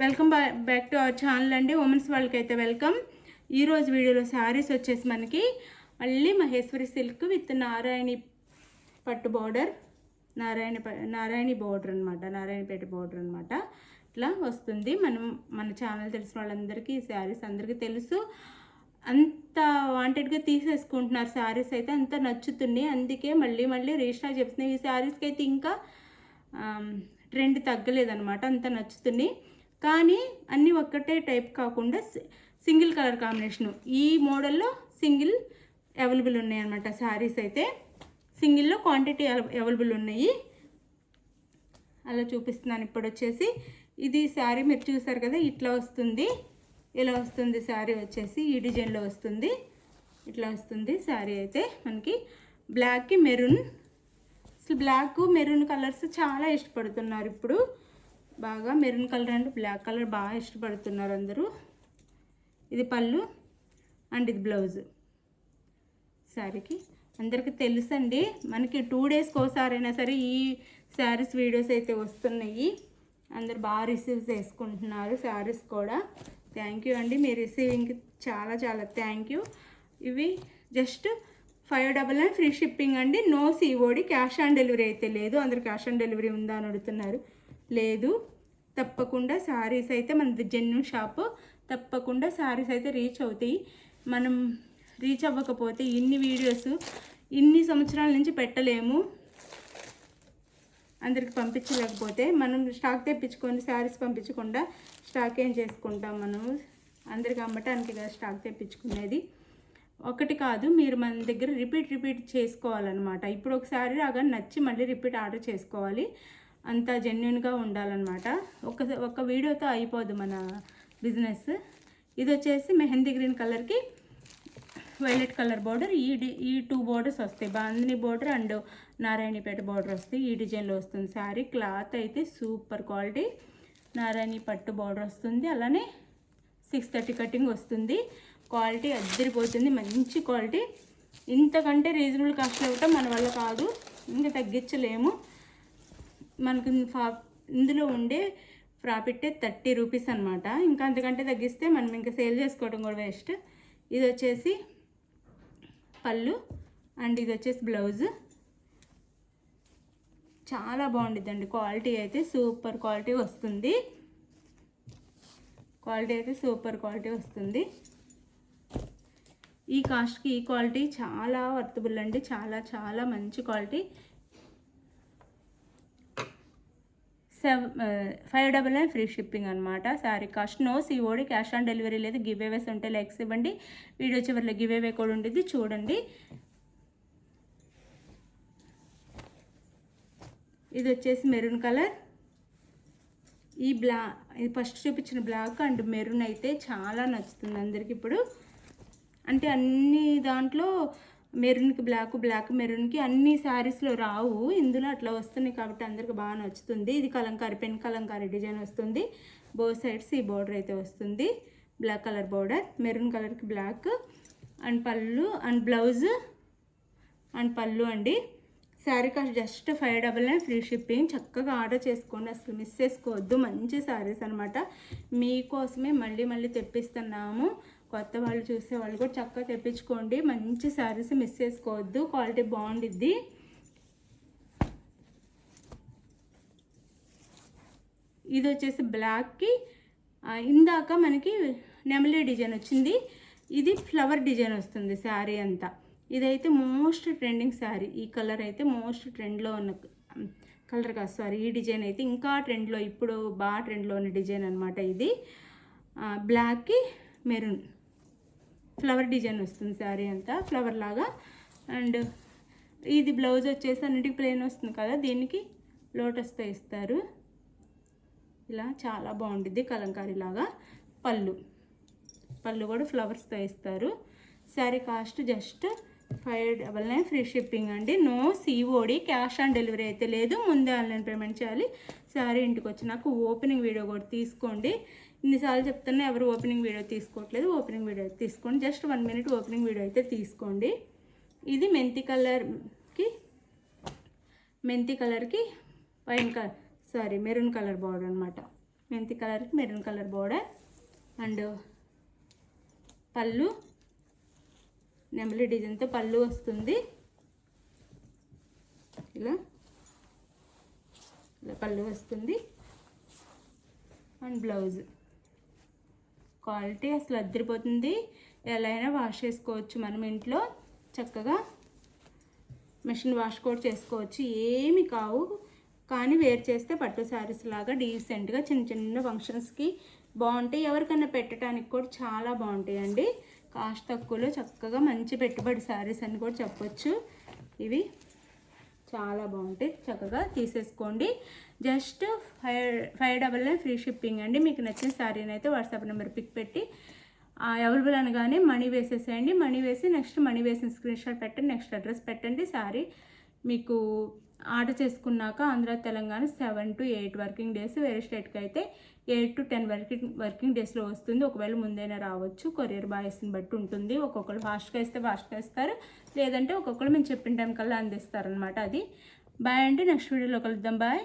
Welcome back to our channel అండి. Women's వాళ్ళకి అయితే వెల్కమ్. ఈరోజు వీడియోలో శారీస్ వచ్చేసి మనకి మళ్ళీ మహేశ్వరి సిల్క్ విత్ నారాయణి పట్టు బార్డర్, నారాయణి బార్డర్ అనమాట, నారాయణపేట బార్డర్ అనమాట. ఇట్లా వస్తుంది. మన ఛానల్ తెలిసిన వాళ్ళందరికీ ఈ శారీస్ అందరికీ తెలుసు. అంత వాంటెడ్గా తీసేసుకుంటున్నారు శారీస్ అయితే, అంత నచ్చుతున్నాయి. అందుకే మళ్ళీ రీస్టాక్ చెప్తున్నాయి. ఈ శారీస్కి అయితే ఇంకా ట్రెండ్ తగ్గలేదన్నమాట, అంత నచ్చుతున్నాయి. కానీ అన్నీ ఒక్కటే టైప్ కాకుండా సింగిల్ కలర్ కాంబినేషను. ఈ మోడల్లో సింగిల్ అవైలబుల్ ఉన్నాయి అన్నమాట. శారీస్ అయితే సింగిల్లో క్వాంటిటీ అవైలబుల్ ఉన్నాయి. అలా చూపిస్తున్నాను. ఇప్పుడు వచ్చేసి ఇది శారీ మీరు చూసారు కదా, ఇట్లా వస్తుంది. ఇలా వస్తుంది శారీ వచ్చేసి, ఈ డిజైన్లో వస్తుంది. ఇట్లా వస్తుంది శారీ అయితే మనకి. బ్లాక్కి మెరూన్, అసలు బ్లాక్ మెరూన్ కలర్స్ చాలా ఇష్టపడుతున్నారు ఇప్పుడు. బాగా maroon colour and black colour బాగా ఇష్టపడుతున్నారు అందరూ. ఇది పళ్ళు అండ్ ఇది బ్లౌజ్ శారీకి. అందరికీ తెలుసండి, మనకి 2 డేస్కి ఒకసారి అయినా సరే ఈ శారీస్ వీడియోస్ అయితే వస్తున్నాయి. అందరు బాగా రిసీవ్ చేసుకుంటున్నారు శారీస్ కూడా. థ్యాంక్ యూ అండి, మీ రిసీవింగ్కి చాలా థ్యాంక్ యూ. ఇవి జస్ట్ 599 ఫ్రీ షిప్పింగ్ అండి. No COD, cash on delivery అయితే లేదు. అందరు క్యాష్ ఆన్ డెలివరీ ఉందా అని అడుగుతున్నారు. లేదు, తప్పకుండా శారీస్ అయితే మనది జెన్యూన్ షాపు. తప్పకుండా శారీస్ అయితే రీచ్ అవుతాయి. మనం రీచ్ అవ్వకపోతే ఇన్ని వీడియోస్ ఇన్ని సంవత్సరాల నుంచి పెట్టలేము. అందరికి పంపించలేకపోతే మనం స్టాక్ తెప్పించుకొని శారీస్ పంపించకుండా స్టాక్ ఏం చేసుకుంటాం మనము? అందరికి అమ్మటానికి కదా స్టాక్ తెప్పించుకునేది. ఒకటి కాదు, మీరు మన దగ్గర రిపీట్ చేసుకోవాలన్నమాట. ఇప్పుడు ఒకసారి రాగా నచ్చి మళ్ళీ రిపీట్ ఆర్డర్ చేసుకోవాలి. అంత జెన్యున్గా ఉండాలన్నమాట. ఒక వీడియోతో అయిపోదు మన బిజినెస్. ఇది వచ్చేసి మెహందీ గ్రీన్ కలర్కి వైలెట్ కలర్ బార్డర్. ఈ 2 బార్డర్స్ వస్తాయి. Bandhani border and Narayanpet border వస్తాయి. ఈ డిజైన్లో వస్తుంది శారీ. క్లాత్ అయితే సూపర్ క్వాలిటీ. నారాయణి పట్టు బార్డర్ వస్తుంది. అలానే 630 కటింగ్ వస్తుంది. క్వాలిటీ అద్దరిపోతుంది, మంచి క్వాలిటీ. ఇంతకంటే రీజనబుల్ కాస్ట్లో ఇవ్వటం మన వల్ల కాదు, ఇంకా తగ్గించలేము. మనకు ఇందులో ఉండే ప్రాఫిట్ 30 రూపీస్ అనమాట. ఇంకా అంతకంటే తగ్గిస్తే మనం ఇంకా సేల్ చేసుకోవడం కూడా వేస్ట్. ఇది వచ్చేసి పళ్ళు అండ్ ఇది వచ్చేసి బ్లౌజ్. చాలా బాగుండిద్దండి. క్వాలిటీ అయితే సూపర్ క్వాలిటీ వస్తుంది. ఈ కాస్ట్కి ఈ క్వాలిటీ చాలా వర్తబుల్ అండి. చాలా మంచి క్వాలిటీ. 599 ఫ్రీ షిప్పింగ్ అనమాట. Sari cost. No COD, cash on delivery లేదు. గివ్ అవేస్ ఉంటే లైక్స్ ఇవ్వండి. వీడియో చివరిలో గివ్ అవే కూడా ఉంటుంది, చూడండి. ఇది వచ్చేసి మెరూన్ కలర్. ఇది ఫస్ట్ చూపించిన బ్లాక్ అండ్ మెరూన్ అయితే చాలా నచ్చుతుంది అందరికి ఇప్పుడు. అంటే అన్ని దాంట్లో మెరూన్కి బ్లాక్ మెరూన్కి అన్ని శారీస్లో రావు, ఇందులో అట్లా వస్తున్నాయి కాబట్టి అందరికి బాగా నచ్చుతుంది. ఇది కలంకారీ, పెన్ కలంకారీ డిజైన్ వస్తుంది. బోత్ సైడ్స్ ఈ బార్డర్ అయితే వస్తుంది. బ్లాక్ కలర్ బార్డర్, మెరూన్ కలర్కి బ్లాక్ అండ్ పళ్ళు అండ్ బ్లౌజ్ అండ్ పళ్ళు అండి. Sari cost just 599 free shipping. చక్కగా ఆర్డర్ చేసుకోండి, అసలు మిస్ చేసుకోవద్దు. మంచి శారీస్ అనమాట. మీకోసమే మళ్ళీ తెప్పిస్తున్నాము. కొత్త వాళ్ళు చూసే వాళ్ళు కూడా చక్కగా తెప్పించుకోండి. మంచి శారీస్ మిస్ చేసుకోవద్దు, క్వాలిటీ బాగుండిద్ది. ఇది వచ్చేసి బ్లాక్కి ఇందాక మనకి నెమలి డిజైన్ వచ్చింది. ఇది ఫ్లవర్ డిజైన్ వస్తుంది శారీ అంతా. ఇదైతే మోస్ట్ ట్రెండింగ్ శారీ. ఈ కలర్ అయితే మోస్ట్ ట్రెండ్లో ఉన్న కలర్ కాదు, సారీ. ఈ డిజైన్ అయితే ఇంకా ట్రెండ్లో, ఇప్పుడు బాగా ట్రెండ్లో ఉన్న డిజైన్ అనమాట. ఇది బ్లాక్కి మెరూన్ ఫ్లవర్ డిజైన్ వస్తుంది శారీ అంతా, ఫ్లవర్ లాగా. అండ్ ఇది బ్లౌజ్ వచ్చేసి అన్నిటికీ ప్లెయిన్ వస్తుంది కదా, దీనికి లోటస్తో ఇస్తారు. ఇలా చాలా బాగుంటుంది, కలంకారీ లాగా. పళ్ళు కూడా ఫ్లవర్స్తో ఇస్తారు. Sari cost just 599 free shipping అండి. No COD, cash on delivery అయితే లేదు. ముందే ఆన్లైన్ పేమెంట్ చేయాలి. శారీ ఇంటికి వచ్చి నాకు ఓపెనింగ్ వీడియో కూడా తీసుకోండి. ఇన్నిసార్లు చెప్తున్నా, ఎవరు ఓపెనింగ్ వీడియో తీసుకోవట్లేదు. ఓపెనింగ్ వీడియో తీసుకోండి. జస్ట్ 1 మినిట్ ఓపెనింగ్ వీడియో అయితే తీసుకోండి. ఇది మెంతి కలర్కి మెరూన్ కలర్ బార్డర్ అనమాట. మెంతి కలర్కి మెరూన్ కలర్ బోర్డర్. అండ్ పళ్ళు నెమలి డిజైన్తో పళ్ళు వస్తుంది. ఇలా పళ్ళు వస్తుంది. అండ్ బ్లౌజ్ క్వాలిటీ అసలు అద్దరిపోతుంది. ఎలా అయినా వాష్ చేసుకోవచ్చు మనం ఇంట్లో చక్కగా. మెషిన్ వాష్ కూడా చేసుకోవచ్చు, ఏమి కావు. కానీ వేర్ చేస్తే పట్టు శారీస్ లాగా డీసెంట్గా చిన్న చిన్న ఫంక్షన్స్కి బాగుంటాయి. ఎవరికైనా పెట్టడానికి కూడా చాలా బాగుంటాయండి. కాస్ట్ తక్కువలో చక్కగా మంచి పెట్టుబడి శారీస్ అని కూడా చెప్పొచ్చు. ఇవి చాలా బాగుంటాయి, చక్కగా తీసేసుకోండి. జస్ట్ 599 ఫ్రీ షిప్పింగ్ అండి. మీకు నచ్చిన శారీని అయితే వాట్సాప్ నెంబర్ పిక్ పెట్టి అవైలబుల్ అనగానే మనీ వేసేసేయండి. మనీ వేసి నెక్స్ట్ మనీ వేసిన స్క్రీన్ షాట్ పెట్టండి, నెక్స్ట్ అడ్రస్ పెట్టండి. శారీ మీకు ఆర్డర్ చేసుకున్నాక Andhra Telangana 7 to 8 working days, వేరే స్టేట్కి అయితే 8 to 10 వర్కింగ్ డేస్లో వస్తుంది. ఒకవేళ ముందైనా రావచ్చు, కొరియర్ బాయ్స్ని బట్టి ఉంటుంది. ఒక్కొక్కరు ఫాస్ట్గా ఇస్తే ఫాస్ట్గా ఇస్తారు, లేదంటే ఒక్కొక్కరు మేము చెప్పిన టైం కల్లా అందిస్తారనమాట. అది బాయ్ అండి. నెక్స్ట్ వీడియోలో కలుద్దాం. బాయ్.